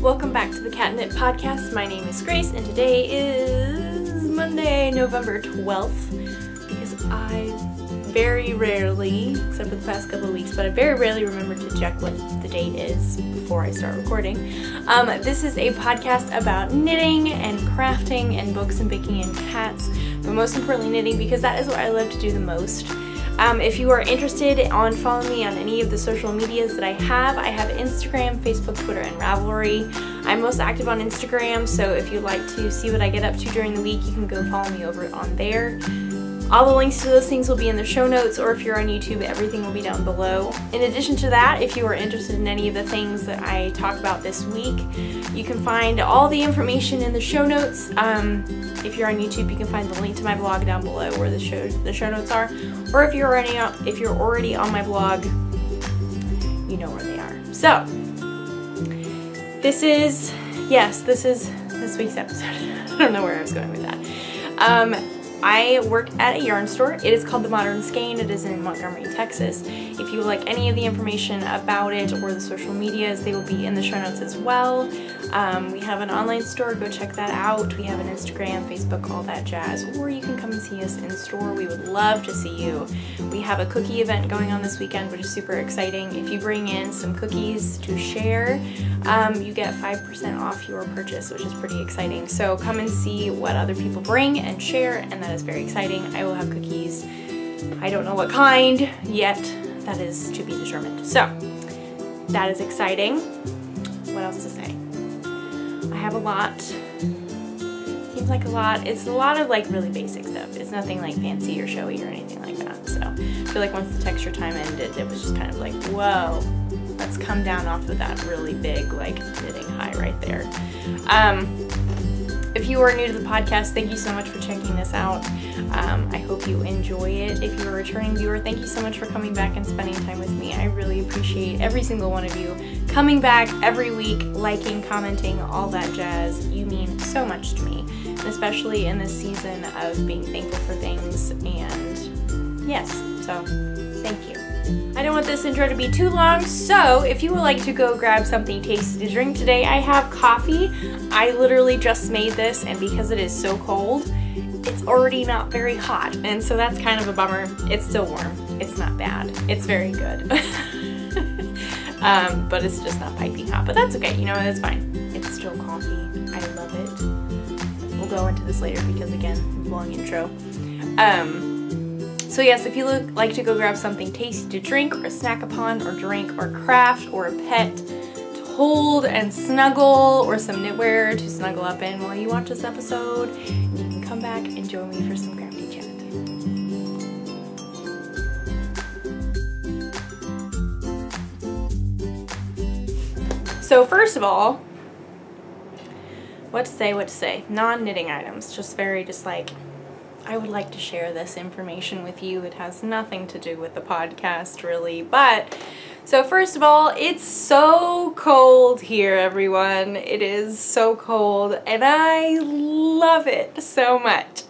welcome back to the Cat Knit Podcast. My name is Grace and today is Monday, November 12th, because I very rarely, except for the past couple of weeks, but I very rarely remember to check what the date is before I start recording. This is a podcast about knitting and crafting and books and baking and cats, but most importantly knitting, because that is what I love to do the most. If you are interested on following me on any of the social medias that I have Instagram, Facebook, Twitter, and Ravelry. I'm most active on Instagram, so if you'd like to see what I get up to during the week, you can go follow me over on there. All the links to those things will be in the show notes, or if you're on YouTube, everything will be down below. In addition to that, if you are interested in any of the things that I talk about this week, you can find all the information in the show notes. If you're on YouTube, you can find the link to my blog down below where the show notes are. Or if you're already on my blog, you know where they are. So, this is this week's episode. I don't know where I was going with that. I work at a yarn store. It is called The Modern Skein. It is in Montgomery, Texas. If you would like any of the information about it or the social medias, they will be in the show notes as well. We have an online store. Go check that out. We have an Instagram, Facebook, all that jazz. Or you can come and see us in store. We would love to see you. We have a cookie event going on this weekend, which is super exciting. If you bring in some cookies to share, you get 5% off your purchase, which is pretty exciting. So come and see what other people bring and share, and that is very exciting. I will have cookies. I don't know what kind yet. That is to be determined. So that is exciting. What else to say? I have a lot. Seems like a lot. It's a lot of like really basic stuff. It's nothing like fancy or showy or anything like that. So I feel like once the texture time ended, it was just kind of like, whoa, let's come down off of that really big like knitting high right there. If you are new to the podcast, thank you so much for checking this out. I hope you enjoy it. If you're a returning viewer, thank you so much for coming back and spending time with me. I really appreciate every single one of you coming back every week, liking, commenting, all that jazz. You mean so much to me, especially in this season of being thankful for things. And yes, so thank you. I don't want this intro to be too long, so if you would like to go grab something tasty to drink today, I have coffee. I literally just made this, and because it is so cold, it's already not very hot, and so that's kind of a bummer. It's still warm. It's not bad. It's very good. But it's just not piping hot, but that's okay. You know, it's fine. It's still coffee. I love it. We'll go into this later because, again, long intro. So yes, if you like to go grab something tasty to drink or snack upon or drink or craft or a pet to hold and snuggle or some knitwear to snuggle up in while you watch this episode, you can come back and join me for some crafty chat. So first of all, what to say? Non-knitting items, just like, I would like to share this information with you. It has nothing to do with the podcast, really. But, so first of all, it's so cold here, everyone. It is so cold, and I love it so much.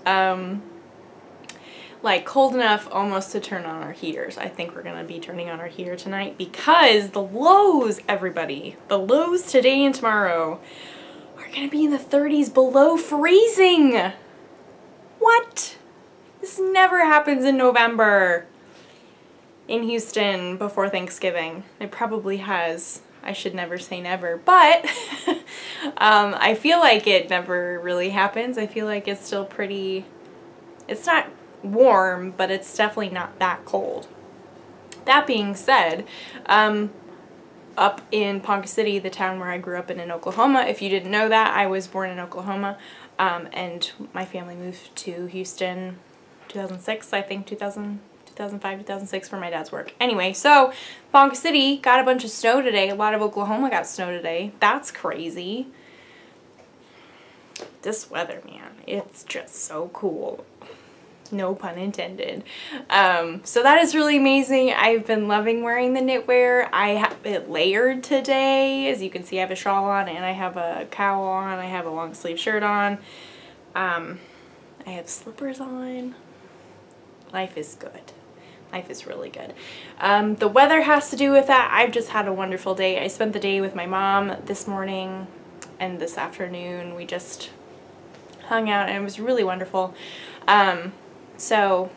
Like, cold enough almost to turn on our heaters. I think we're gonna be turning on our heater tonight because the lows, everybody, the lows today and tomorrow are gonna be in the 30s below freezing. What? This never happens in November in Houston before Thanksgiving. It probably has. I should never say never, but I feel like it never really happens. I feel like it's still pretty, it's not warm, but it's definitely not that cold. That being said, up in Ponca City, the town where I grew up in Oklahoma, if you didn't know that, I was born in Oklahoma. And my family moved to Houston 2006, I think 2005, 2006 for my dad's work. Anyway, so Ponca City got a bunch of snow today. A lot of Oklahoma got snow today. That's crazy. This weather, man, it's just so cool. No pun intended. So that is really amazing. I've been loving wearing the knitwear. I have it layered today. As you can see, I have a shawl on and I have a cowl on. I have a long sleeve shirt on. I have slippers on. Life is good. Life is really good. The weather has to do with that. I've just had a wonderful day. I spent the day with my mom this morning. and this afternoon we just hung out, and it was really wonderful. So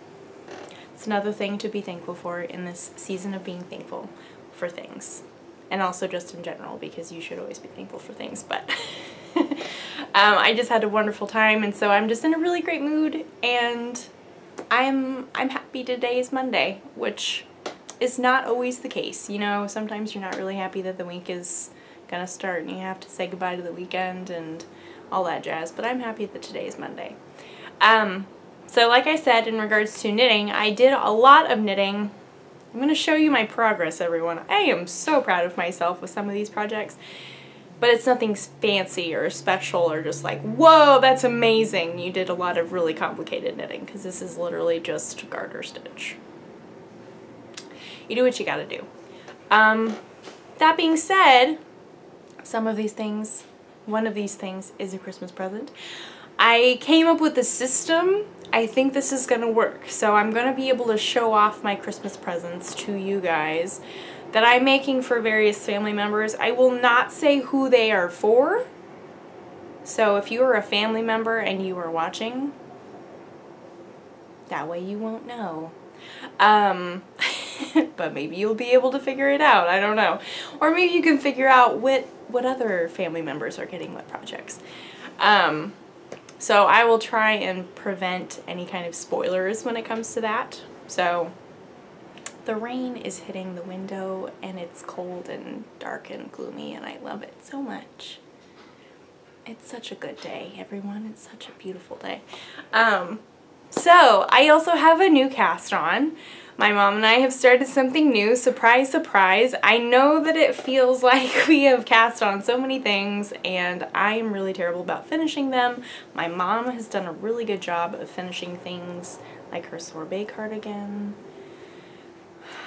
it's another thing to be thankful for in this season of being thankful for things, and also just in general, because you should always be thankful for things. But I just had a wonderful time, and so I'm just in a really great mood, and I'm happy today is Monday, which is not always the case. You know, sometimes you're not really happy that the week is gonna start and you have to say goodbye to the weekend and all that jazz, but I'm happy that today is Monday. So like I said, in regards to knitting, I did a lot of knitting. I'm going to show you my progress, everyone. I am so proud of myself with some of these projects, but it's nothing fancy or special or just like, whoa, that's amazing. You did a lot of really complicated knitting, because this is literally just garter stitch. You do what you gotta do. That being said, some of these things, one of these things is a Christmas present. I came up with a system. I think this is gonna work. So I'm gonna be able to show off my Christmas presents to you guys that I'm making for various family members. I will not say who they are for. So if you are a family member and you are watching, that way you won't know. But maybe you'll be able to figure it out. I don't know. Or maybe you can figure out what other family members are getting what projects. So I will try and prevent any kind of spoilers when it comes to that. So the rain is hitting the window, and it's cold and dark and gloomy, and I love it so much. It's such a good day, everyone. It's such a beautiful day. So I also have a new cast on. My mom and I have started something new. Surprise, surprise. I know that it feels like we have cast on so many things, and I am really terrible about finishing them. My mom has done a really good job of finishing things, like her sorbet cardigan.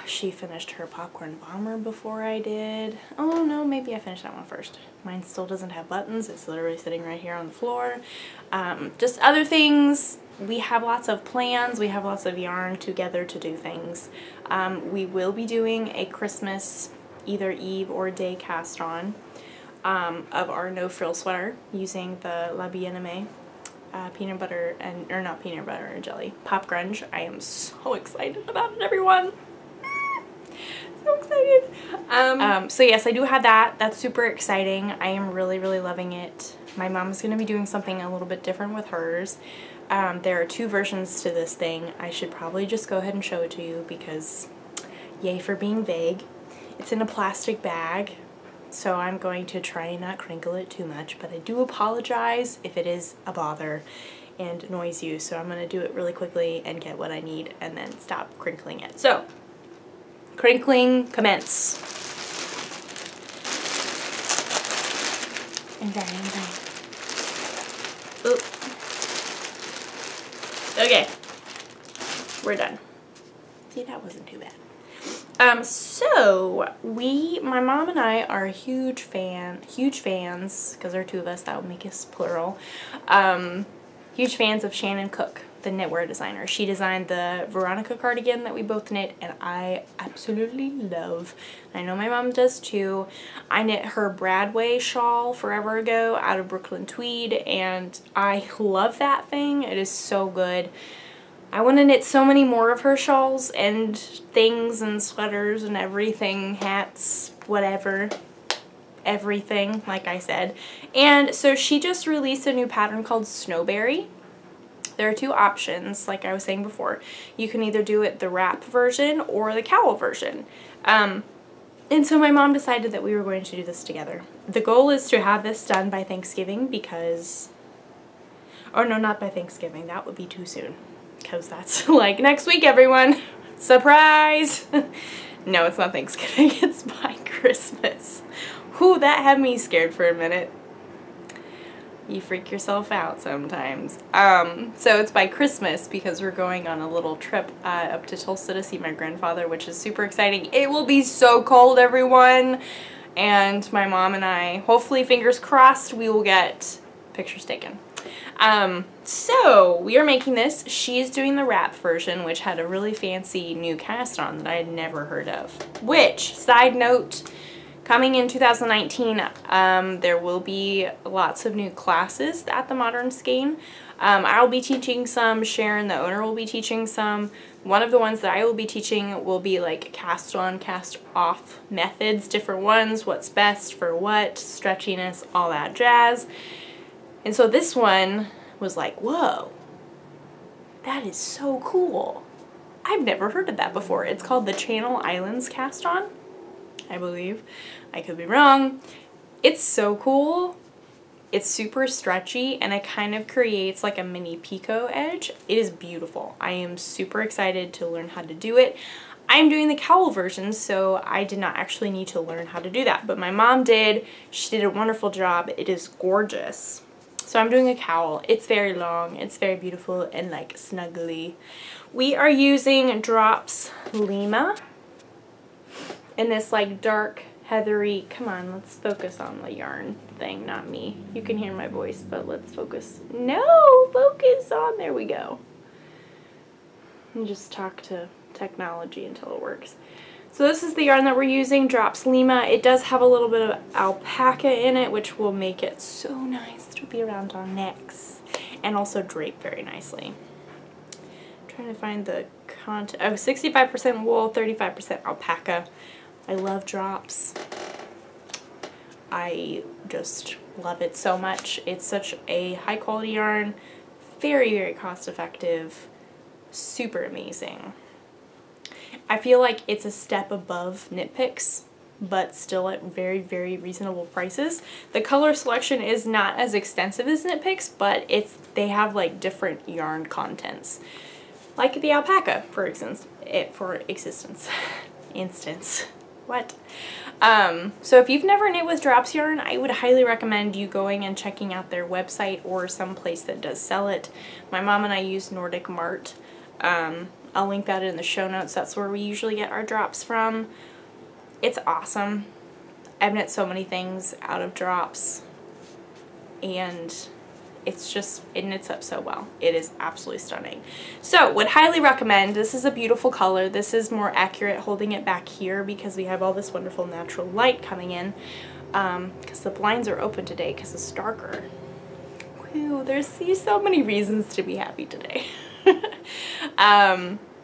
She finished her popcorn bomber before I did. Oh no, maybe I finished that one first. Mine still doesn't have buttons. It's literally sitting right here on the floor. Just other things. We have lots of plans. We have lots of yarn together to do things. We will be doing a Christmas either eve or day cast on of our no frill sweater using the La Bien-Aimée peanut butter and, or not peanut butter and jelly, pop grunge. I am so excited about it, everyone. So excited. So yes, I do have that. That's super exciting. I am really, really loving it. My mom is going to be doing something a little bit different with hers. There are two versions to this thing. I should probably just go ahead and show it to you because yay for being vague. It's in a plastic bag, so I'm going to try and not crinkle it too much, but I do apologize if it is a bother and annoys you, so I'm going to do it really quickly and get what I need and then stop crinkling it. So, crinkling commence. And drying, and drying. Oop. Okay, we're done. See, that wasn't too bad. So my mom and I are huge fans, because there are two of us, that would make us plural, huge fans of Shannon Cook, the knitwear designer. She designed the Veronica cardigan that we both knit, and I absolutely love. I know my mom does too. I knit her Bradway shawl forever ago out of Brooklyn tweed, and I love that thing. It is so good. I want to knit so many more of her shawls and things and sweaters and everything, hats, whatever, everything, like I said. And so she just released a new pattern called Snowberry. There are two options, like I was saying before. You can either do it the wrap version or the cowl version. And so my mom decided that we were going to do this together. The goal is to have this done by Thanksgiving because, or no, not by Thanksgiving, that would be too soon. Because that's like next week, everyone. Surprise! No, it's not Thanksgiving, it's by Christmas. Whew, that had me scared for a minute. You freak yourself out sometimes. So it's by Christmas because we're going on a little trip up to Tulsa to see my grandfather, which is super exciting. It will be so cold, everyone. And my mom and I, hopefully, fingers crossed, we will get pictures taken. So we are making this. She's doing the wrap version, which had a really fancy new cast on that I had never heard of. Which, side note, Coming in 2019, there will be lots of new classes at the Modern Skein. I'll be teaching some, Sharon, the owner, will be teaching some. One of the ones that I will be teaching will be like cast on, cast off methods, different ones, what's best for what, stretchiness, all that jazz. And so this one was like, whoa, that is so cool. I've never heard of that before. It's called the Channel Islands cast on, I believe. I could be wrong. It's so cool. It's super stretchy and it kind of creates like a mini picot edge. It is beautiful. I am super excited to learn how to do it. I'm doing the cowl version, so I did not actually need to learn how to do that, but my mom did. She did a wonderful job. It is gorgeous. So I'm doing a cowl. It's very long. It's very beautiful and like snuggly. We are using Drops Lima in this like dark heathery, come on, let's focus on the yarn thing, not me. You can hear my voice, but let's focus. No, focus on, there we go. And just talk to technology until it works. So this is the yarn that we're using, Drops Lima. It does have a little bit of alpaca in it, which will make it so nice to be around our necks and also drape very nicely. I'm trying to find the content. Oh, 65% wool, 35% alpaca. I love Drops. I just love it so much. It's such a high quality yarn, very, very cost effective, super amazing. I feel like it's a step above Knit Picks, but still at very, very reasonable prices. The color selection is not as extensive as Knit Picks, but they have like different yarn contents. Like the alpaca, for instance. What? So if you've never knit with Drops yarn, I would highly recommend you going and checking out their website or some place that does sell it. My mom and I use Nordic Mart. I'll link that in the show notes. That's where we usually get our drops from. It's awesome. I've knit so many things out of Drops, and it's just, it knits up so well. It is absolutely stunning. So would highly recommend. This is a beautiful color. This is more accurate holding it back here because we have all this wonderful natural light coming in, because the blinds are open today because it's darker. Whew, there's so many reasons to be happy today.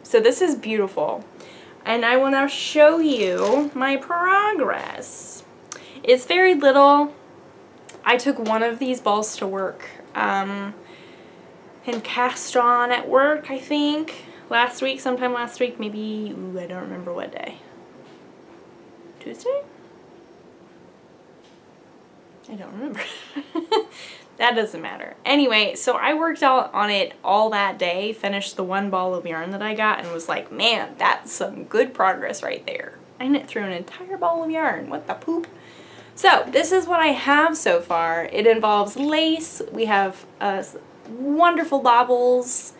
So this is beautiful, and I will now show you my progress. It's very little. I took one of these balls to work and cast on at work, I think last week, sometime last week, maybe, ooh, I don't remember what day. Tuesday? I don't remember. That doesn't matter. Anyway, so I worked out on it all that day, finished the one ball of yarn that I got, and was like, man, that's some good progress right there. I knit through an entire ball of yarn. What the poop? So this is what I have so far. It involves lace. We have wonderful bobbles.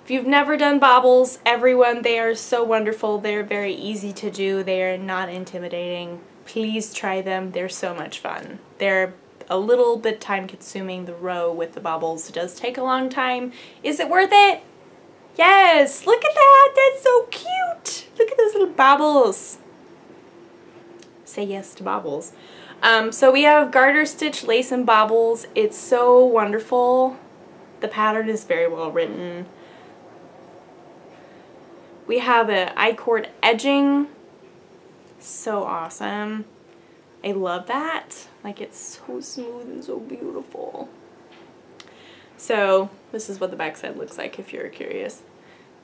If you've never done bobbles, everyone, they are so wonderful. They're very easy to do. They are not intimidating. Please try them. They're so much fun. They're a little bit time consuming. The row with the bobbles does take a long time. Is it worth it? Yes, look at that. That's so cute. Look at those little bobbles. Say yes to bobbles. So we have garter stitch lace and bobbles. It's so wonderful. The pattern is very well written. We have an I-cord edging. So awesome. I love that. Like, it's so smooth and so beautiful. So this is what the back side looks like if you're curious.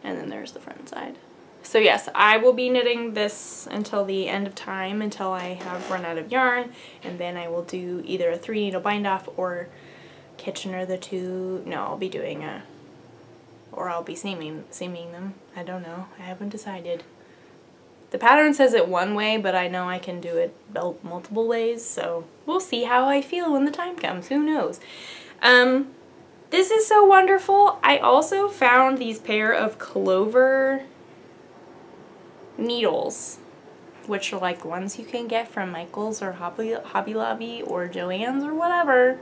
And then there's the front side. So yes, I will be knitting this until the end of time, until I have run out of yarn, and then I will do either a 3-needle bind off or Kitchener the two. No, I'll be doing a, or I'll be seaming them. I don't know. I haven't decided. The pattern says it one way, but I know I can do it multiple ways, so we'll see how I feel when the time comes. Who knows? This is so wonderful. I also found these pair of clover needles, which are like ones you can get from Michael's or Hobby Lobby or Joann's or whatever,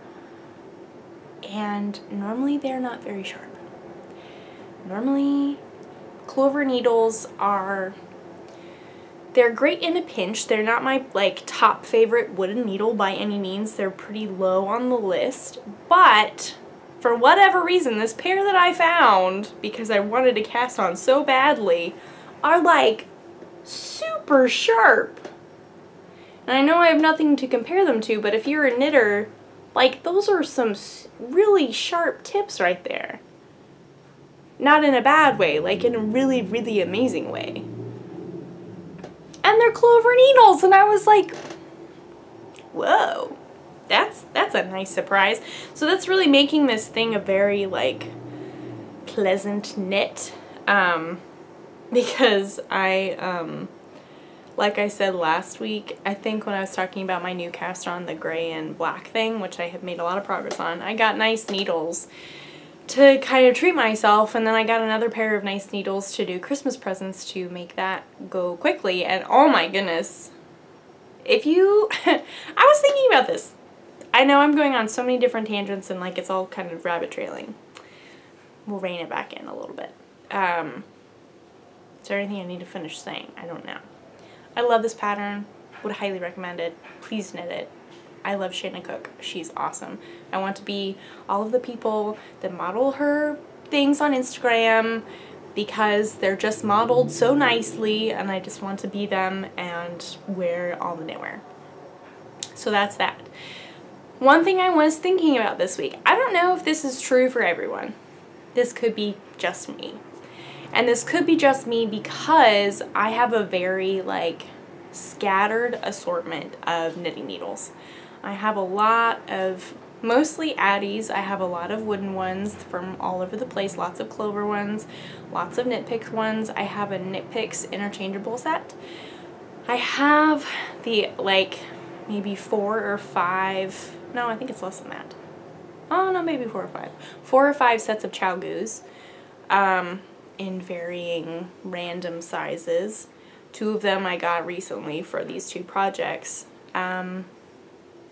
and normally they're not very sharp. Normally clover needles are They're great in a pinch. They're not my like top favorite wooden needle by any means. They're pretty low on the list, but for whatever reason, this pair that I found, because I wanted to cast on so badly, are like super sharp. And I know I have nothing to compare them to, but if you're a knitter, like those are some really sharp tips right there. Not in a bad way, like in a really, really amazing way. And they're clover needles, and I was like, whoa, that's a nice surprise. So that's really making this thing a very like pleasant knit, because like I said last week, I think when I was talking about my new cast on, the gray and black thing, which I have made a lot of progress on, I got nice needles to kind of treat myself, and then I got another pair of nice needles to do Christmas presents to make that go quickly. And oh my goodness, if you I was thinking about this. I know I'm going on so many different tangents and like it's all kind of rabbit trailing. We'll rein it back in a little bit. Is there anything I need to finish saying? I don't know. I love this pattern, would highly recommend it. Please knit it. I love Shannon Cook. She's awesome. I want to be all of the people that model her things on Instagram because they're just modeled so nicely, and I just want to be them and wear all the knitwear. So that's that. One thing I was thinking about this week, I don't know if this is true for everyone. This could be just me. And this could be just me because I have a very like scattered assortment of knitting needles. I have a lot of mostly Addies. I have a lot of wooden ones from all over the place, lots of clover ones, lots of Knit Picks ones. I have a Knit Picks interchangeable set. I have the like maybe 4 or 5, no, I think it's less than that. Oh no, maybe 4 or 5. 4 or 5 sets of Chow Goos in varying random sizes. 2 of them I got recently for these 2 projects.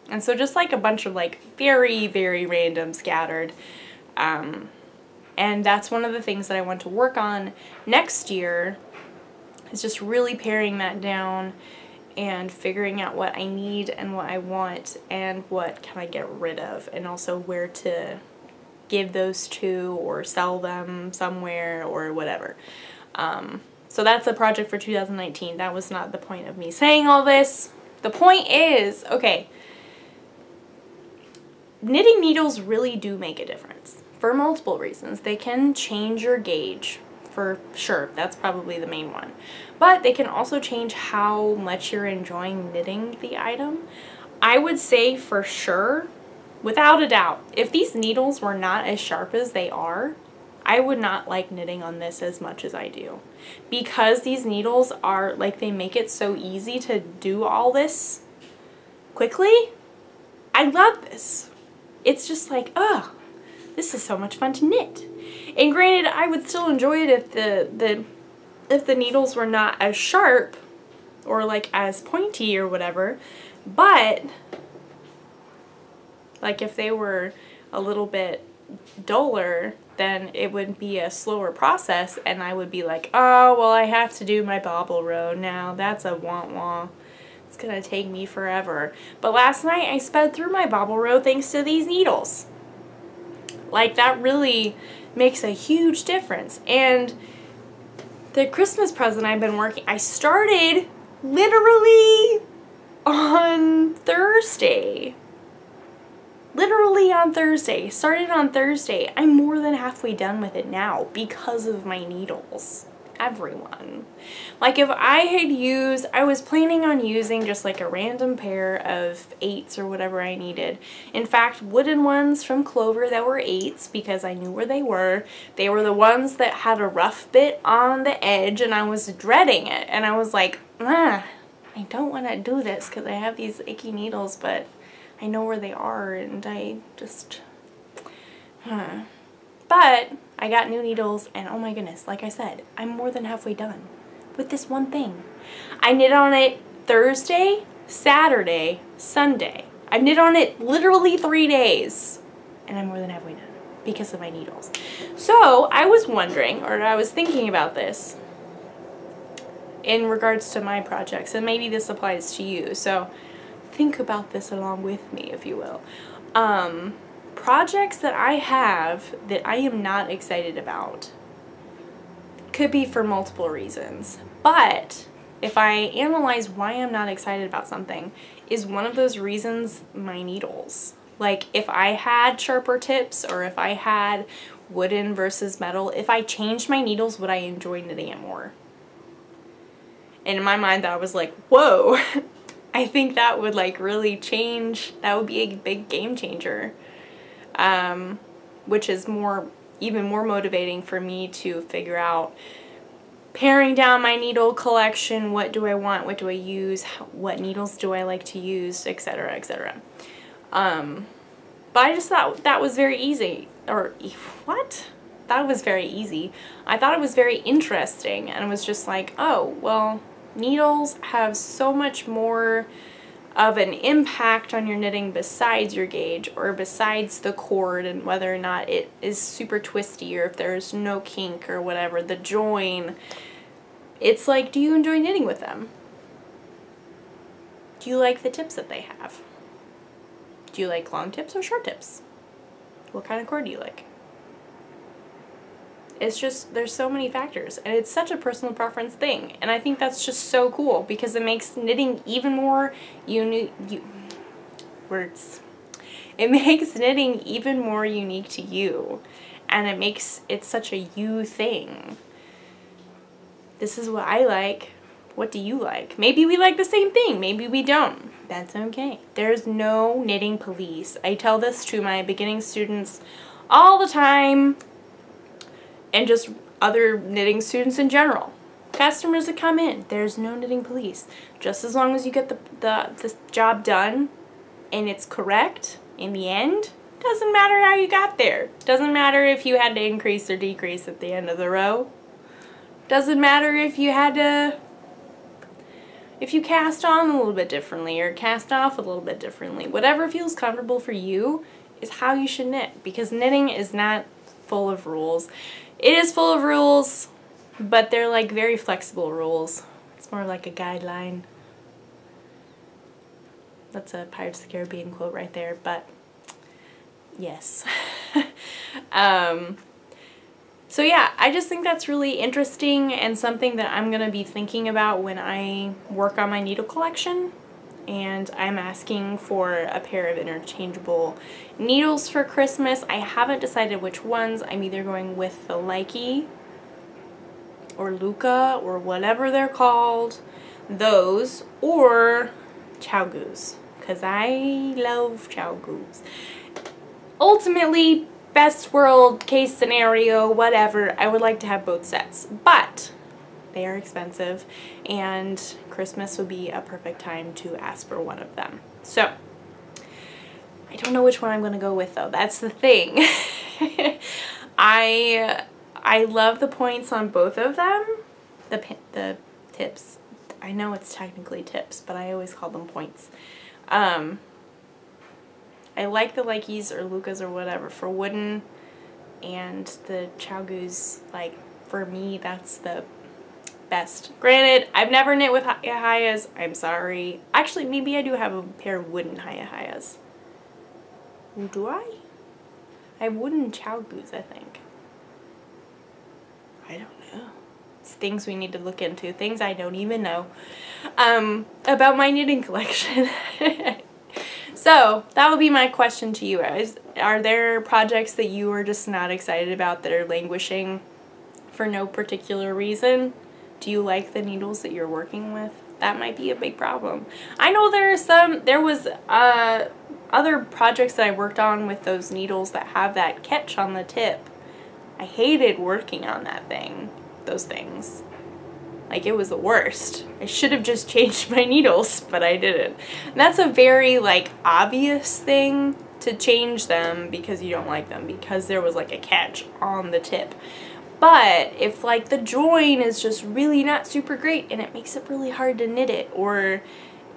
And so just like a bunch of like very, very random scattered. And that's one of the things that I want to work on next year, is just really paring that down and figuring out what I need and what I want and what can I get rid of, and also where to give those to or sell them somewhere or whatever. So that's a project for 2019. That was not the point of me saying all this. The point is, okay, knitting needles really do make a difference for multiple reasons. They can change your gauge, for sure. That's probably the main one. But they can also change how much you're enjoying knitting the item. I would say for sure, without a doubt, if these needles were not as sharp as they are, I would not like knitting on this as much as I do. Because these needles are, like, they make it so easy to do all this quickly. I love this. It's just like, oh, this is so much fun to knit. And granted, I would still enjoy it if the needles were not as sharp or like as pointy or whatever, but like if they were a little bit duller, then it would be a slower process, and I would be like, oh, well, I have to do my bobble row now. That's a wah-wah. It's gonna take me forever. But last night I sped through my bobble row thanks to these needles. Like, that really makes a huge difference. And the Christmas present I've been working, I started literally on Thursday. Literally on Thursday. Started on Thursday. I'm more than halfway done with it now because of my needles. Everyone. Like, if I had used, I was planning on using just like a random pair of 8s or whatever I needed. In fact, wooden ones from Clover that were 8s because I knew where they were. They were the ones that had a rough bit on the edge, and I was dreading it. And I was like, I don't want to do this because I have these icky needles, but I know where they are, and I just, But I got new needles, and oh my goodness, like I said, I'm more than halfway done with this one thing. I knit on it Thursday, Saturday, Sunday. I knit on it literally 3 days, and I'm more than halfway done because of my needles. So I was wondering, or I was thinking about this, in regards to my projects, and maybe this applies to you, so think about this along with me, if you will. Projects that I have that I am not excited about could be for multiple reasons, but if I analyze why I'm not excited about something, is one of those reasons my needles. Like, if I had sharper tips, or if I had wooden versus metal, if I changed my needles, would I enjoy knitting it more? And in my mind, that was like, whoa, I think that would like really change, that would be a big game changer. Which is even more motivating for me to figure out, paring down my needle collection, what do I want, what do I use, what needles do I like to use, etc., etc. But I just thought that was very easy. Or, what? That was very easy. I thought it was very interesting, and it was just like, oh, well, needles have so much more of an impact on your knitting besides your gauge, or besides the cord and whether or not it is super twisty, or if there's no kink or whatever, the join. It's like, do you enjoy knitting with them? Do you like the tips that they have? Do you like long tips or short tips? What kind of cord do you like? It's just, there's so many factors, and it's such a personal preference thing, and I think that's just so cool because it makes knitting even more unique. It makes knitting even more unique to you, and it makes it such a you thing. This is what I like. What do you like? Maybe we like the same thing. Maybe we don't. That's okay. There's no knitting police. I tell this to my beginning students all the time, and just other knitting students in general. Customers that come in, there's no knitting police. Just as long as you get the job done and it's correct in the end, doesn't matter how you got there. Doesn't matter if you had to increase or decrease at the end of the row. Doesn't matter if you had to, if you cast on a little bit differently or cast off a little bit differently. Whatever feels comfortable for you is how you should knit, because knitting is not full of rules. It is full of rules, but they're like very flexible rules. It's more like a guideline. That's a Pirates of the Caribbean quote right there, but yes. So yeah, I just think that's really interesting and something that I'm going to be thinking about when I work on my needle collection. And I'm asking for a pair of interchangeable needles for Christmas. I haven't decided which ones. I'm either going with the Likey or Luca or whatever they're called, those, or Chowgoos, because I love Chowgoos. Ultimately, best world case scenario, whatever, I would like to have both sets, but they are expensive, and Christmas would be a perfect time to ask for one of them. So, I don't know which one I'm going to go with, though. That's the thing. I love the points on both of them. The tips. I know it's technically tips, but I always call them points. I like the Likeys or Lucas or whatever for wooden, and the Chowgoos, like, for me, that's the best. Granted, I've never knit with Hayahayas. I'm sorry. Actually, maybe I do have a pair of wooden Hayahayas. Do I? I have wooden Chowgoos, I think. I don't know. It's things we need to look into. Things I don't even know about my knitting collection. So, that would be my question to you guys. Are there projects that you are just not excited about that are languishing for no particular reason? Do you like the needles that you're working with? That might be a big problem. I know there was other projects that I worked on with those needles that have that catch on the tip. I hated working on those things. Like, it was the worst. I should have just changed my needles, but I didn't. And that's a very, like, obvious thing to change them because you don't like them, because there was, like, a catch on the tip. But if, like, the join is just really not super great and it makes it really hard to knit it, or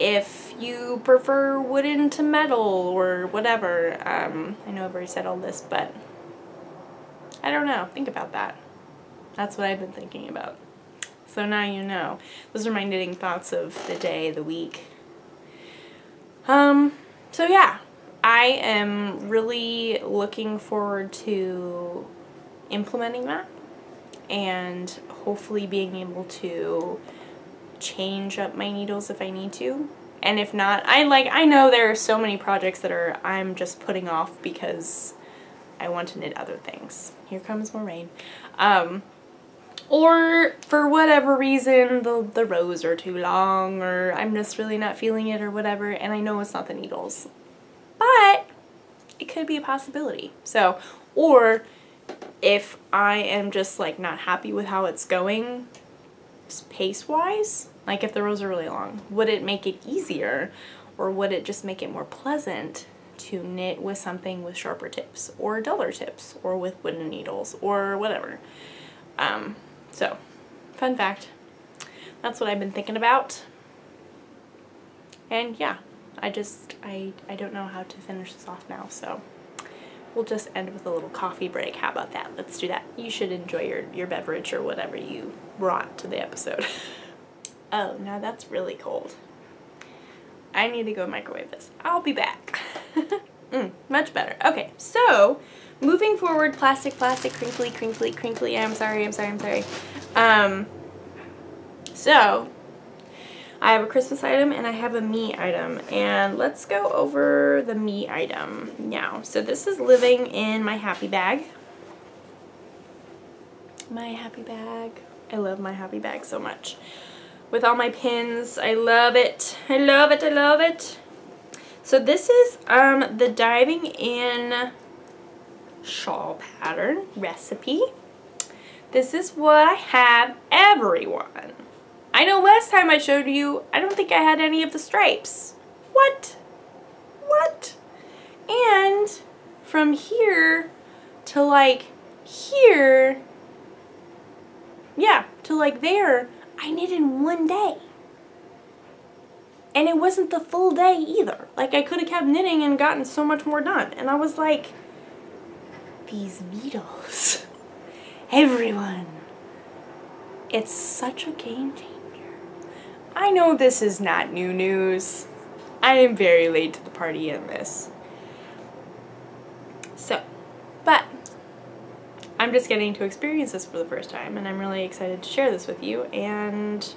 if you prefer wooden to metal or whatever, I know I've already said all this, but I don't know. Think about that. That's what I've been thinking about. So now you know. Those are my knitting thoughts of the day, the week. So yeah, I am really looking forward to implementing that and hopefully being able to change up my needles if I need to. And if not, I know there are so many projects that I'm just putting off because I want to knit other things. Here comes more rain. Or for whatever reason the rows are too long, or I'm just really not feeling it or whatever, and I know it's not the needles. But it could be a possibility. So, or if I am just like not happy with how it's going pace-wise, like if the rows are really long, would it make it easier, or would it just make it more pleasant to knit with something with sharper tips or duller tips or with wooden needles or whatever? So, fun fact, that's what I've been thinking about. And yeah, I don't know how to finish this off now, so we'll just end with a little coffee break. How about that? Let's do that. You should enjoy your beverage or whatever you brought to the episode. Oh, now that's really cold. I need to go microwave this. I'll be back. Much better. Okay, so moving forward, plastic, crinkly, crinkly. I'm sorry. So I have a Christmas item and I have a me item, and let's go over the me item now. So this is living in my happy bag. My happy bag. I love my happy bag so much. With all my pins, I love it. I love it. So this is the Diving In shawl pattern recipe. This is what I have, everyone. I know last time I showed you, I don't think I had any of the stripes. What? And from here to like here, yeah, to like there, I knit in one day. And it wasn't the full day either. Like, I could have kept knitting and gotten so much more done. And I was like, these needles. Everyone. It's such a game changer. I know this is not new news. I am very late to the party in this. So, but I'm just getting to experience this for the first time, and I'm really excited to share this with you. And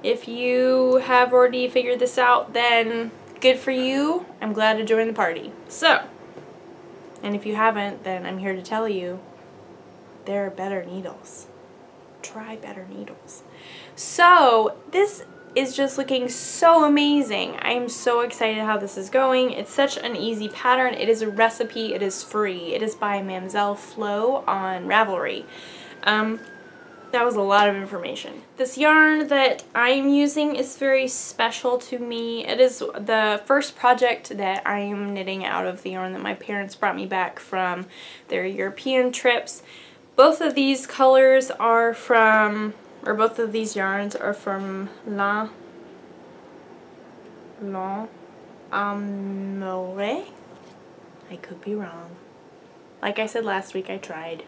if you have already figured this out, then good for you. I'm glad to join the party. So, and if you haven't, then I'm here to tell you there are better needles. Try better needles. So, this is just looking so amazing. I am so excited how this is going. It's such an easy pattern. It is a recipe. It is free. It is by Mamselle Flo on Ravelry. That was a lot of information. This yarn that I'm using is very special to me. It is the first project that I am knitting out of the yarn that my parents brought me back from their European trips. Both of these colors are from, or both of these yarns are from La Amore. I could be wrong. Like I said last week, I tried.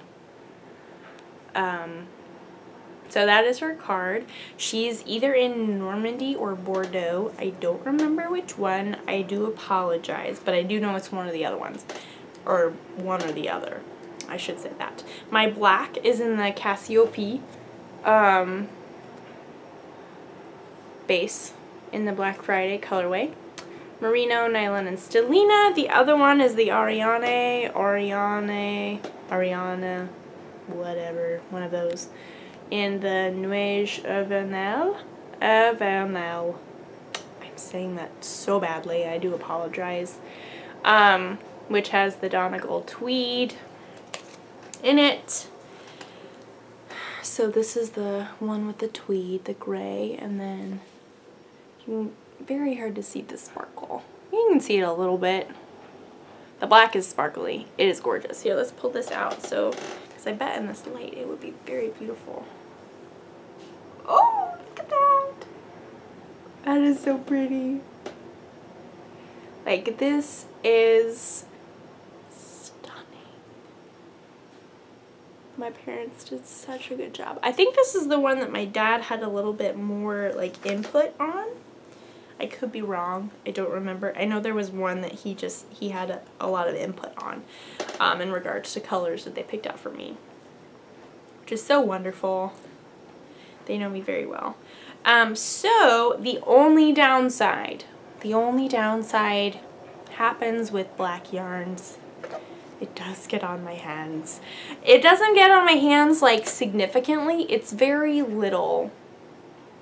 So that is her card. She's either in Normandy or Bordeaux. I don't remember which one. I do apologize, but I do know it's one of the other ones. Or one or the other. I should say that. My black is in the Cassiope base in the Black Friday colorway. Merino, nylon, and stellina. The other one is the Ariane, whatever, one of those. In the Nuage Avenel. I'm saying that so badly, I do apologize. Which has the Donegal tweed in it. So this is the one with the tweed, the gray, and then very hard to see the sparkle. You can see it a little bit. The black is sparkly. It is gorgeous. Here, let's pull this out. So, because I bet in this light it would be very beautiful. Oh, look at that. That is so pretty. Like, this is stunning. My parents did such a good job. I think this is the one that my dad had a little bit more like input on. I could be wrong. I don't remember. I know there was one that he had a lot of input on in regards to colors that they picked out for me, which is so wonderful. They know me very well. So the only downside happens with black yarns. It does get on my hands. It doesn't get on my hands like significantly. It's very little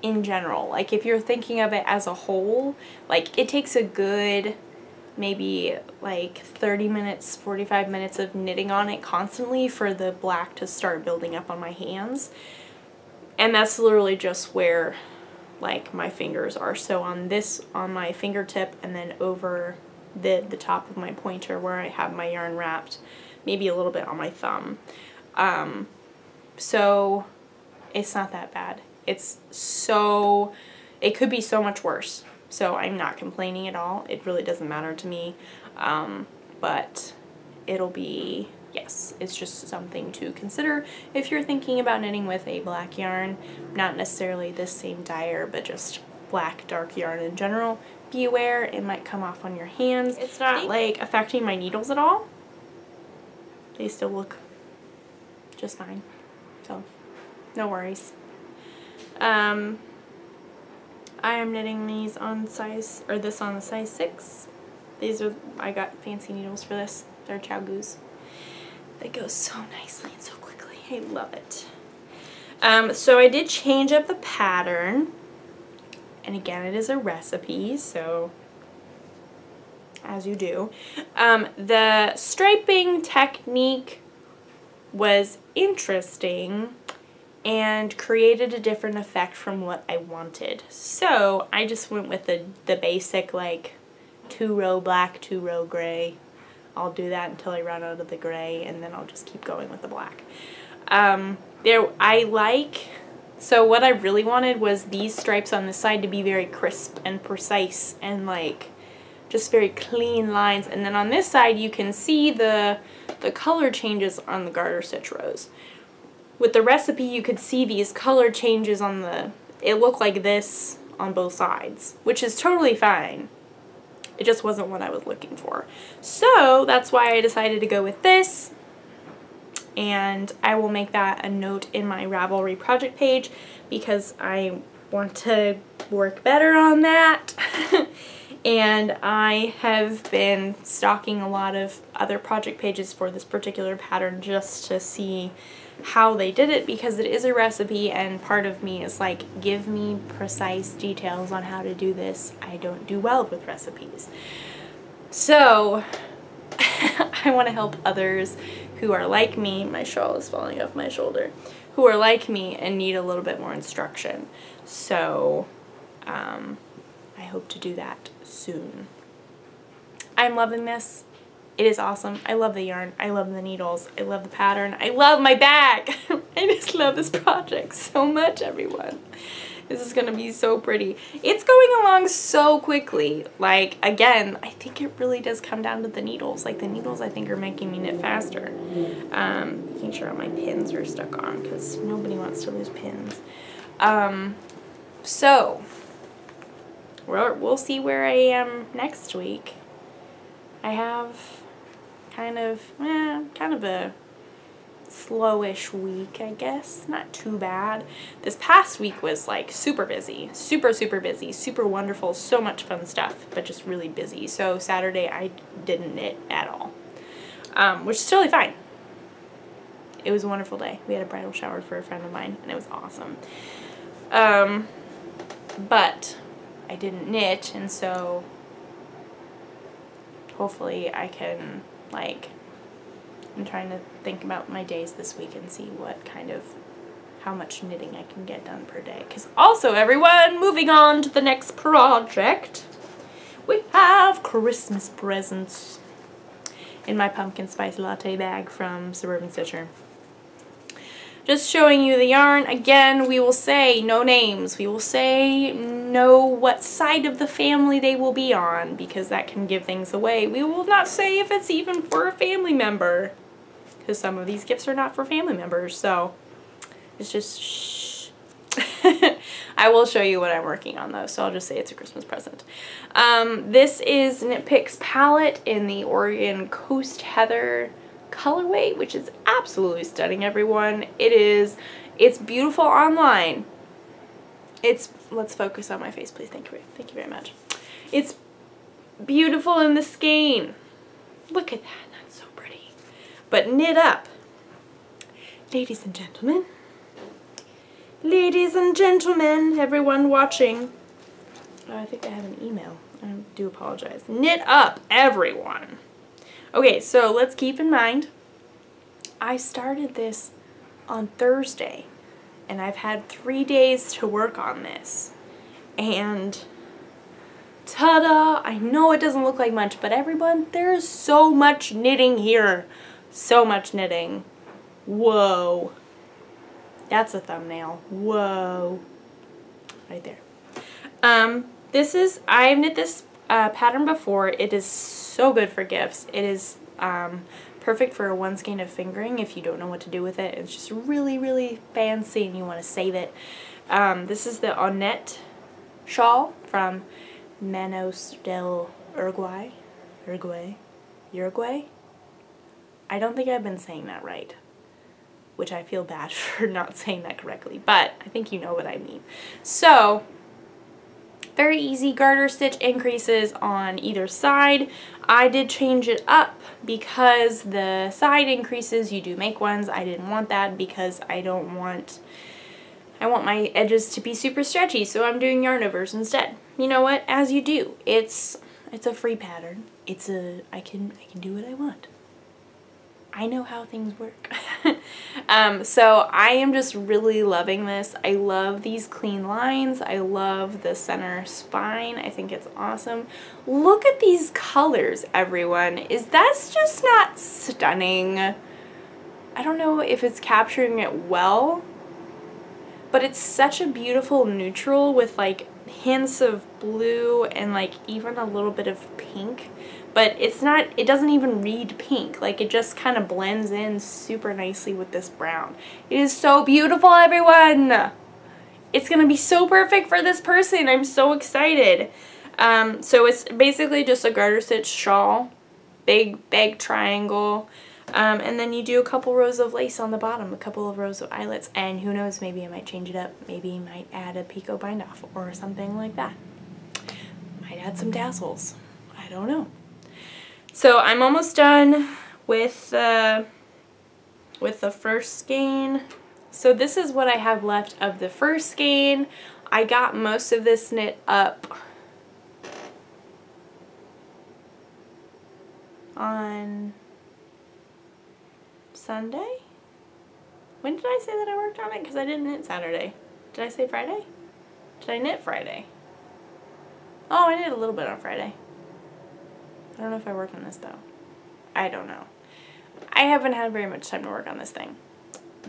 in general. Like if you're thinking of it as a whole, like it takes a good maybe like 30 minutes, 45 minutes of knitting on it constantly for the black to start building up on my hands. And that's literally just where like my fingers are. So on my fingertip and then over the top of my pointer where I have my yarn wrapped, maybe a little bit on my thumb. So it's not that bad. It could be so much worse. So I'm not complaining at all. It really doesn't matter to me. But it'll be, yes, it's just something to consider if you're thinking about knitting with a black yarn, not necessarily this same dyer, but just black dark yarn in general. Be aware, it might come off on your hands. It's not like affecting my needles at all. They still look just fine, so no worries. I am knitting these on this on the size 6. I got fancy needles for this. They're Chow Goose. They go so nicely and so quickly. I love it. So I did change up the pattern. And again, it is a recipe, so as you do. The striping technique was interesting and created a different effect from what I wanted. So I just went with the basic like 2-row black, 2-row gray. I'll do that until I run out of the gray, and then I'll just keep going with the black. So what I really wanted was these stripes on the side to be very crisp and precise and like just very clean lines. And then on this side you can see the color changes on the garter stitch rows. With the recipe you could see these color changes it looked like this on both sides, which is totally fine. It just wasn't what I was looking for. So that's why I decided to go with this. And I will make that a note in my Ravelry project page because I want to work better on that. And I have been stalking a lot of other project pages for this particular pattern just to see how they did it, because it is a recipe and part of me is like, give me precise details on how to do this. I don't do well with recipes. So I want to help others who are like me. My shawl is falling off my shoulder. Who are like me and need a little bit more instruction. So I hope to do that soon. I'm loving this. It is awesome. I love the yarn. I love the needles. I love the pattern. I love my bag. I just love this project so much, everyone. This is going to be so pretty. It's going along so quickly. Like, again, I think it really does come down to the needles. Like, the needles, I think, are making me knit faster. Making sure all my pins are stuck on because nobody wants to lose pins. So, we'll see where I am next week. I have kind of a slowish week, I guess. Not too bad. This past week was like super busy. Super busy. Super wonderful. So much fun stuff, but just really busy. So Saturday I didn't knit at all. Which is totally fine. It was a wonderful day. We had a bridal shower for a friend of mine and it was awesome. But I didn't knit, and so hopefully I can, like, I'm trying to think about my days this week and see how much knitting I can get done per day. Because also, everyone, moving on to the next project, we have Christmas presents in my pumpkin spice latte bag from Suburban Stitcher. Just showing you the yarn. Again, we will say no names. We will say no what side of the family they will be on, because that can give things away. We will not say if it's even for a family member. because some of these gifts are not for family members, so it's just shh. I will show you what I'm working on though, so I'll just say it's a Christmas present. This is Knit Picks palette in the Oregon Coast Heather colorway, which is absolutely stunning, everyone. It's beautiful online. Let's focus on my face, please. Thank you very much. It's beautiful in the skein. Look at that, that's so pretty. But knit up. Ladies and gentlemen, everyone watching. Oh, I think I have an email. I do apologize. Knit up, everyone. Okay, so let's keep in mind, I started this on Thursday, and I've had 3 days to work on this. And ta-da! I know it doesn't look like much, but everyone, there's so much knitting here. So much knitting. Whoa. That's a thumbnail. Whoa. Right there. I've knit this pattern before. It is so good for gifts. It is perfect for a one skein of fingering if you don't know what to do with it. It's just really, really fancy and you want to save it. This is the Onette shawl from Manos del Uruguay. Uruguay? I don't think I've been saying that right, which I feel bad for not saying that correctly, but I think you know what I mean. So, very easy garter stitch increases on either side. I did change it up because the side increases, you do make ones. I didn't want that because I want my edges to be super stretchy, so I'm doing yarn overs instead. You know what? As you do. It's a free pattern. I can do what I want. I know how things work. So I am just really loving this. I love these clean lines. I love the center spine. I think it's awesome. Look at these colors, everyone. That's just not stunning? I don't know if it's capturing it well, but it's such a beautiful neutral with like hints of blue and like even a little bit of pink. But it doesn't even read pink. Like, it just kind of blends in super nicely with this brown. It is so beautiful, everyone! It's gonna be so perfect for this person. I'm so excited. So it's basically just a garter stitch shawl. Big triangle. And then you do a couple rows of lace on the bottom, a couple of rows of eyelets, and who knows, maybe I might change it up. Maybe I might add a picot bind off or something like that. Might add some tassels. I don't know. So I'm almost done with the first skein. So this is what I have left of the first skein. I got most of this knit up on Sunday? When did I say that I worked on it? Because I didn't knit Saturday. Did I say Friday? Did I knit Friday? Oh, I knit a little bit on Friday. I don't know if I worked on this though. I don't know. I haven't had very much time to work on this thing,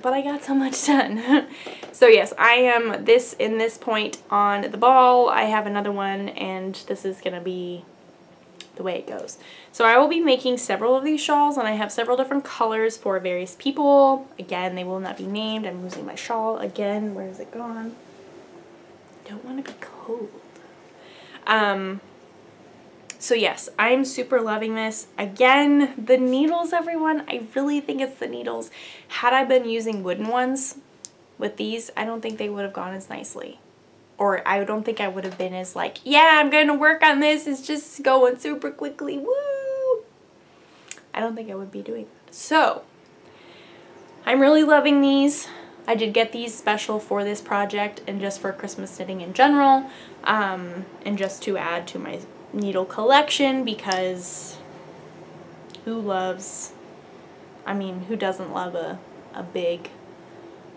but I got so much done. So yes, I am in this point on the ball. I have another one, and this is gonna be the way it goes. So I will be making several of these shawls, and I have several different colors for various people. Again, they will not be named. I'm losing my shawl again. Where is it gone? Don't want to be cold. So yes, I'm super loving this. Again, the needles, everyone, I really think it's the needles. Had I been using wooden ones with these, I don't think they would have gone as nicely. Or I don't think I would have been as like, yeah, I'm going to work on this. It's just going super quickly. Woo! I don't think I would be doing that. So, I'm really loving these. I did get these special for this project and just for Christmas knitting in general. And just to add to my needle collection, because who doesn't love a big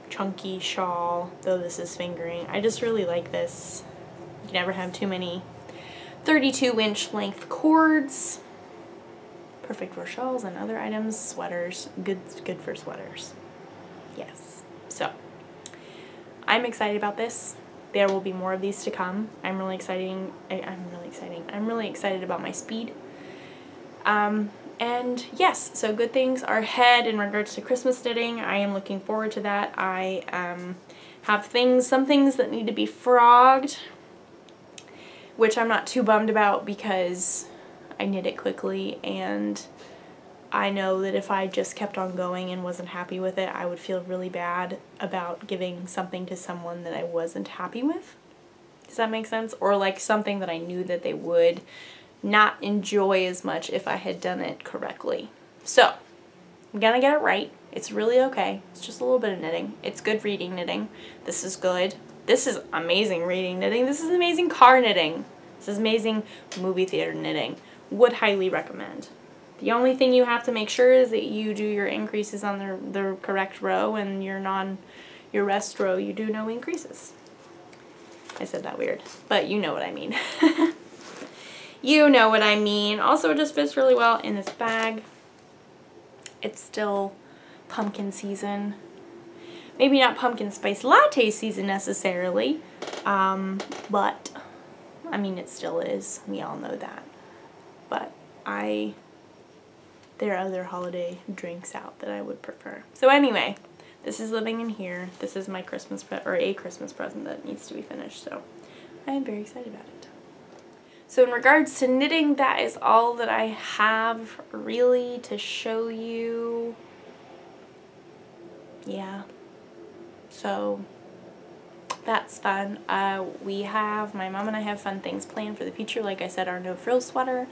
chunky shawl, though this is fingering. I just really like this. You never have too many 32-inch length cords. Perfect for shawls and other items. Sweaters, good for sweaters. Yes. So I'm excited about this. There will be more of these to come. I'm really excited about my speed. And yes, so good things are ahead in regards to Christmas knitting. I am looking forward to that. I have some things that need to be frogged, which I'm not too bummed about because I knit it quickly, and I know that if I just kept on going and wasn't happy with it, I would feel really bad about giving something to someone that I wasn't happy with. Does that make sense? Or like something that I knew that they would not enjoy as much if I had done it correctly. So, I'm gonna get it right. It's really okay. It's just a little bit of knitting. It's good reading knitting. This is good. This is amazing reading knitting. This is amazing car knitting. This is amazing movie theater knitting. Would highly recommend. The only thing you have to make sure is that you do your increases on the correct row, and your rest row you do no increases. I said that weird, but you know what I mean. You know what I mean. Also, it just fits really well in this bag. It's still pumpkin season. Maybe not pumpkin spice latte season necessarily, but I mean it still is. We all know that. But there are other holiday drinks out that I would prefer. So anyway, this is living in here. This is my Christmas a Christmas present that needs to be finished. So I am very excited about it. So in regards to knitting, that is all that I have really to show you. Yeah. So that's fun. My mom and I have fun things planned for the future. Like I said, our no frills sweater.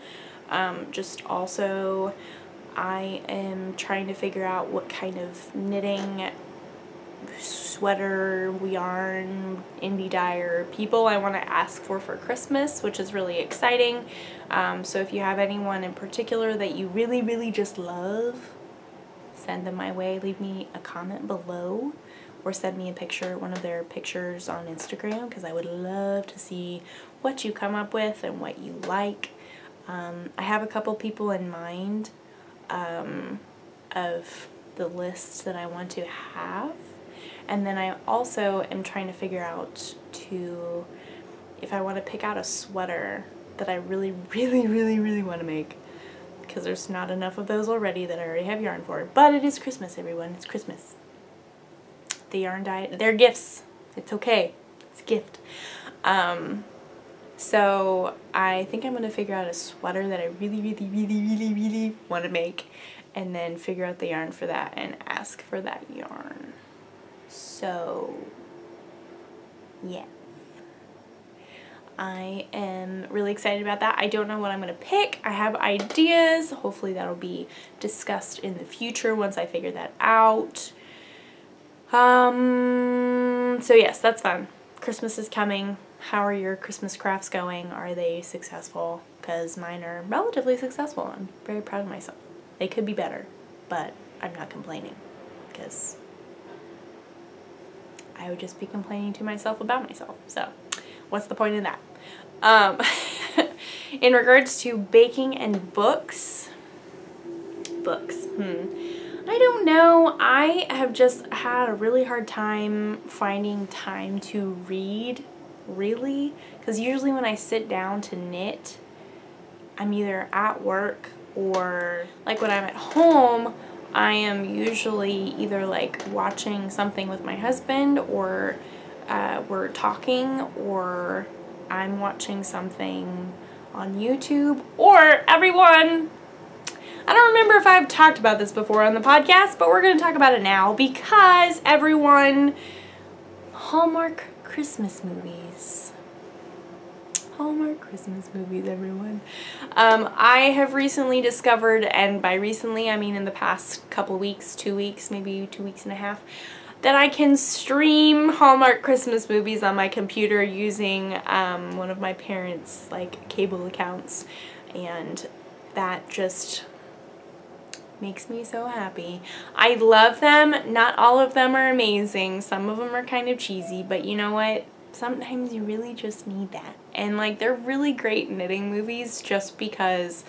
Just also, I am trying to figure out what kind of knitting, sweater, yarn, indie dyer people I want to ask for Christmas, which is really exciting. So if you have anyone in particular that you really, really just love, send them my way. Leave me a comment below, or send me a picture, one of their pictures on Instagram, because I would love to see what you come up with and what you like. I have a couple people in mind of the list that I want to have, and then I also am trying to figure out if I want to pick out a sweater that I really, really, really, really want to make, because there's not enough of those already that I already have yarn for. But it is Christmas, everyone. It's Christmas. The yarn diet, they're gifts. It's okay. It's a gift. So I think I'm going to figure out a sweater that I really, really, really, really, really want to make, and then figure out the yarn for that and ask for that yarn. So, yes. I am really excited about that. I don't know what I'm going to pick. I have ideas. Hopefully that'll be discussed in the future once I figure that out. So yes, that's fun. Christmas is coming. How are your Christmas crafts going? Are they successful? Because mine are relatively successful. I'm very proud of myself. They could be better, but I'm not complaining, because I would just be complaining to myself about myself. So what's the point in that? In regards to baking and books, I don't know. I have just had a really hard time finding time to read, really, because usually when I sit down to knit, I'm either at work, or like when I'm at home, I am usually either like watching something with my husband, or we're talking, or I'm watching something on YouTube, or everyone, I don't remember if I've talked about this before on the podcast, but we're going to talk about it now, because everyone, Hallmark Christmas movies. Hallmark Christmas movies, everyone. I have recently discovered, and by recently I mean in the past couple weeks, 2 weeks, maybe 2 weeks and a half, that I can stream Hallmark Christmas movies on my computer using one of my parents' like cable accounts, and that just makes me so happy. I love them. Not all of them are amazing. Some of them are kind of cheesy, but you know what? Sometimes you really just need that. And like, they're really great knitting movies just because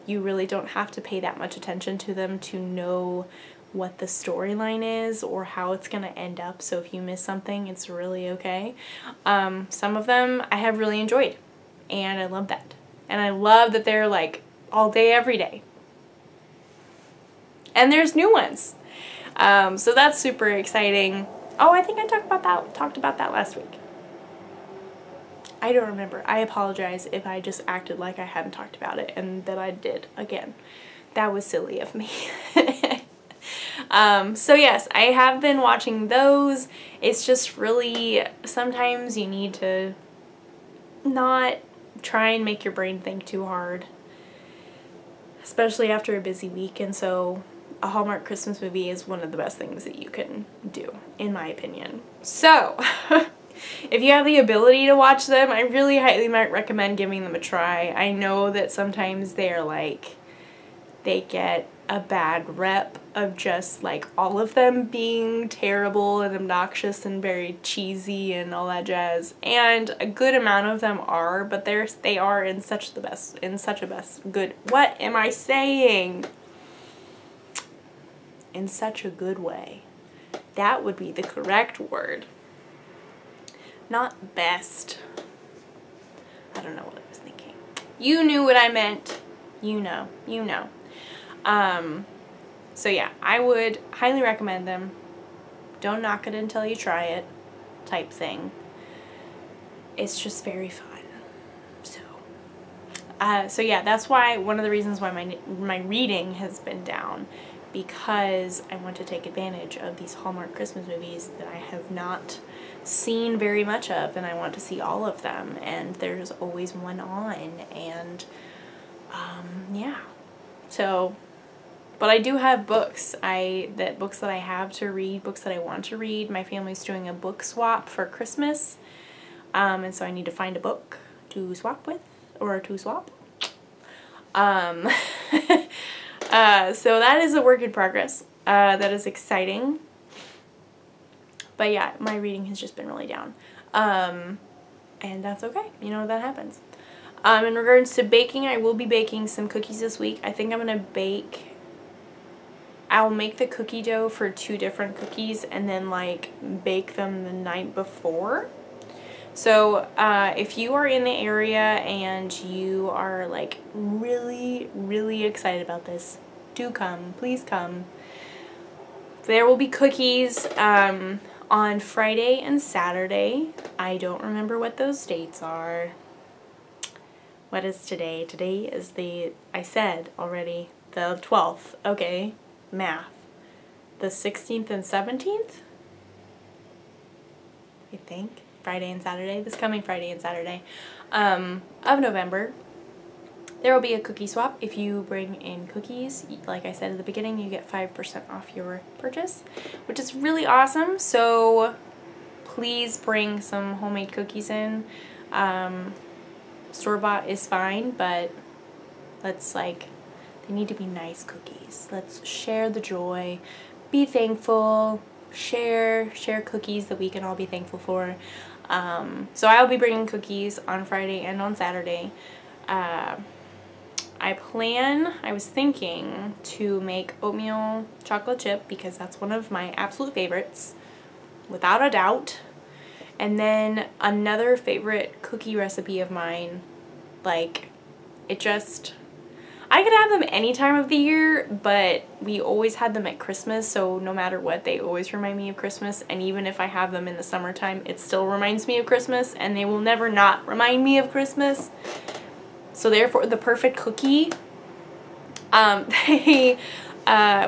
you really don't have to pay that much attention to them to know what the storyline is or how it's going to end up. So if you miss something, it's really okay. Some of them I have really enjoyed, and I love that. And I love that they're like all day, every day. And there's new ones. So that's super exciting. Oh, I think I talked about that last week. I don't remember. I apologize if I just acted like I hadn't talked about it and that I did again. That was silly of me. So yes, I have been watching those. It's just really, sometimes you need to not try and make your brain think too hard, especially after a busy week, and so a Hallmark Christmas movie is one of the best things that you can do, in my opinion. So, if you have the ability to watch them, I really highly might recommend giving them a try. I know that sometimes they're like, they get a bad rep of just like all of them being terrible and obnoxious and very cheesy and all that jazz, and a good amount of them are, but they are in such a good, what am I saying? In such a good way. That would be the correct word. Not best. I don't know what I was thinking. You knew what I meant. You know. So yeah, I would highly recommend them. Don't knock it until you try it type thing. It's just very fun. So yeah, that's why, one of the reasons why my reading has been down, because I want to take advantage of these Hallmark Christmas movies that I have not seen very much of, and I want to see all of them, and there's always one on, and yeah. So, but I do have books. Books that I have to read, books that I want to read. My family's doing a book swap for Christmas, and so I need to find a book to swap with, or to swap. So that is a work in progress. That is exciting. But yeah, my reading has just been really down. And that's okay. You know, that happens. In regards to baking, I will be baking some cookies this week. I think I'm going to I'll make the cookie dough for 2 different cookies and then like bake them the night before. So if you are in the area and you are like really, really excited about this, do come. Please come. There will be cookies on Friday and Saturday. I don't remember what those dates are. What is today? Today is I said already, the 12th. Okay, math. The 16th and 17th? I think. Friday and Saturday. This coming Friday and Saturday of November. There will be a cookie swap. If you bring in cookies, like I said at the beginning, you get 5% off your purchase, which is really awesome. So please bring some homemade cookies in. Store-bought is fine, but they need to be nice cookies. Let's share the joy, be thankful, share cookies that we can all be thankful for. So I'll be bringing cookies on Friday and on Saturday. I was thinking to make oatmeal chocolate chip because that's one of my absolute favorites, without a doubt. And then another favorite cookie recipe of mine, I could have them any time of the year, but we always had them at Christmas, so no matter what, they always remind me of Christmas, and even if I have them in the summertime, it still reminds me of Christmas, and they will never not remind me of Christmas. So therefore, the perfect cookie,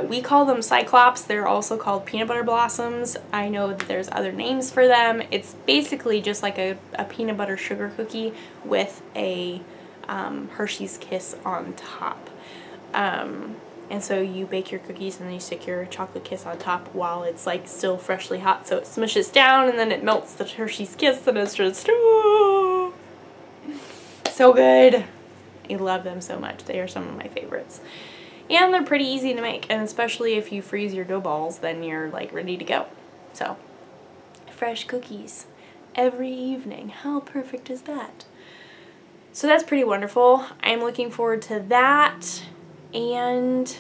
we call them Cyclops. They're also called peanut butter blossoms. I know that there's other names for them. It's basically just like a peanut butter sugar cookie with a Hershey's Kiss on top. And so you bake your cookies and then you stick your chocolate Kiss on top while it's like still freshly hot, so it smushes down and then it melts the Hershey's Kiss, and it's just so good. I love them so much. They are some of my favorites. And they're pretty easy to make, and especially if you freeze your dough balls, then you're like ready to go. So, fresh cookies every evening. How perfect is that? So that's pretty wonderful. I'm looking forward to that. And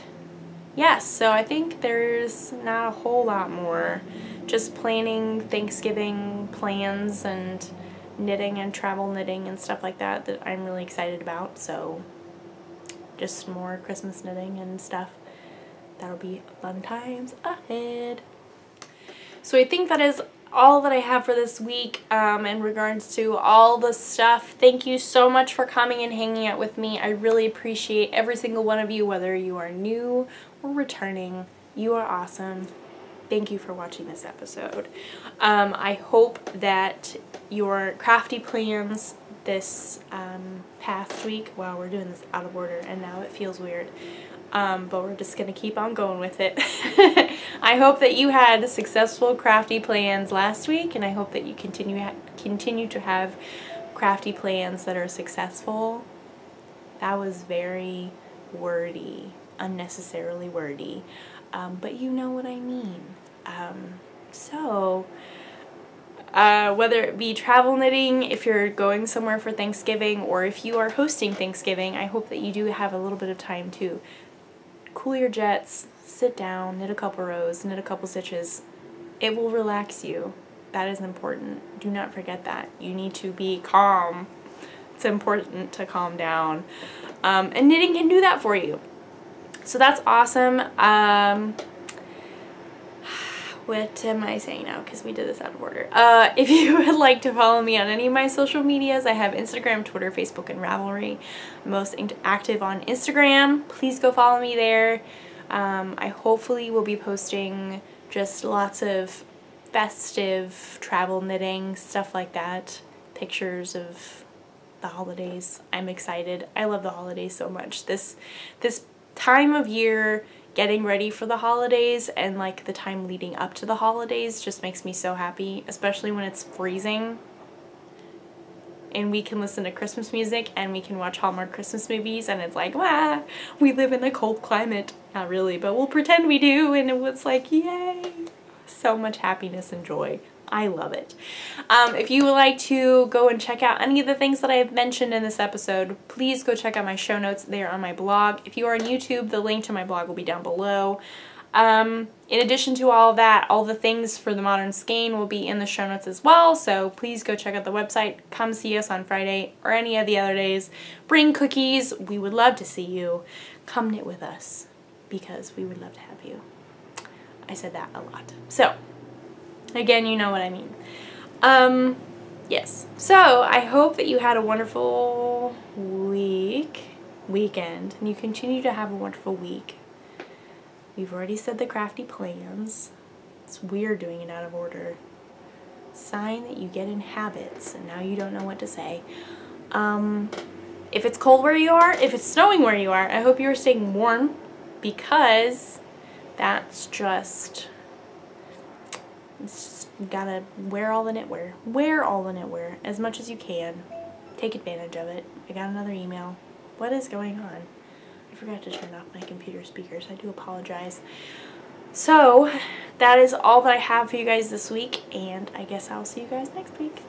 yes, so I think there's not a whole lot more. Just planning Thanksgiving plans and knitting and travel knitting and stuff like that I'm really excited about. So just more Christmas knitting and stuff. that'll be fun times ahead. So I think that is all that I have for this week in regards to all the stuff. Thank you so much for coming and hanging out with me. I really appreciate every single one of you, whether you are new or returning. You are awesome. Thank you for watching this episode. I hope that your crafty plans this past week, wow, we're doing this out of order and now it feels weird, but we're just gonna keep on going with it. I hope that you had successful crafty plans last week, and I hope that you continue to have crafty plans that are successful. That was very wordy, unnecessarily wordy, but you know what I mean. Whether it be travel knitting, if you're going somewhere for Thanksgiving, or if you are hosting Thanksgiving, I hope that you do have a little bit of time to cool your jets, sit down, knit a couple rows, knit a couple stitches. It will relax you. That is important. Do not forget that. You need to be calm. It's important to calm down. And knitting can do that for you. So that's awesome. What am I saying now? Because we did this out of order. If you would like to follow me on any of my social medias, I have Instagram, Twitter, Facebook, and Ravelry. I'm most active on Instagram. Please go follow me there. I hopefully will be posting just lots of festive travel knitting, stuff like that. Pictures of the holidays. I'm excited. I love the holidays so much. This time of year, getting ready for the holidays and like the time leading up to the holidays just makes me so happy, especially when it's freezing and we can listen to Christmas music and we can watch Hallmark Christmas movies and it's like, wow, we live in a cold climate. Not really, but we'll pretend we do, and it was like, yay. So much happiness and joy. I love it. If you would like to go and check out any of the things that I have mentioned in this episode, please go check out my show notes. They are on my blog. If you are on YouTube, the link to my blog will be down below. In addition to all of that, all the things for the Modern Skein will be in the show notes as well, so please go check out the website. Come see us on Friday or any of the other days. Bring cookies. We would love to see you. Come knit with us because we would love to have you. I said that a lot. So, again, you know what I mean. Yes. So, I hope that you had a wonderful weekend, and you continue to have a wonderful week. We've already said the crafty plans. It's weird doing it out of order. Sign that you get in habits, and now you don't know what to say. If it's cold where you are, if it's snowing where you are, I hope you are staying warm, because that's just... you gotta wear all the knitwear. Wear all the knitwear as much as you can. Take advantage of it. I got another email. What is going on? I forgot to turn off my computer speakers. I do apologize. So, that is all that I have for you guys this week, and I guess I'll see you guys next week.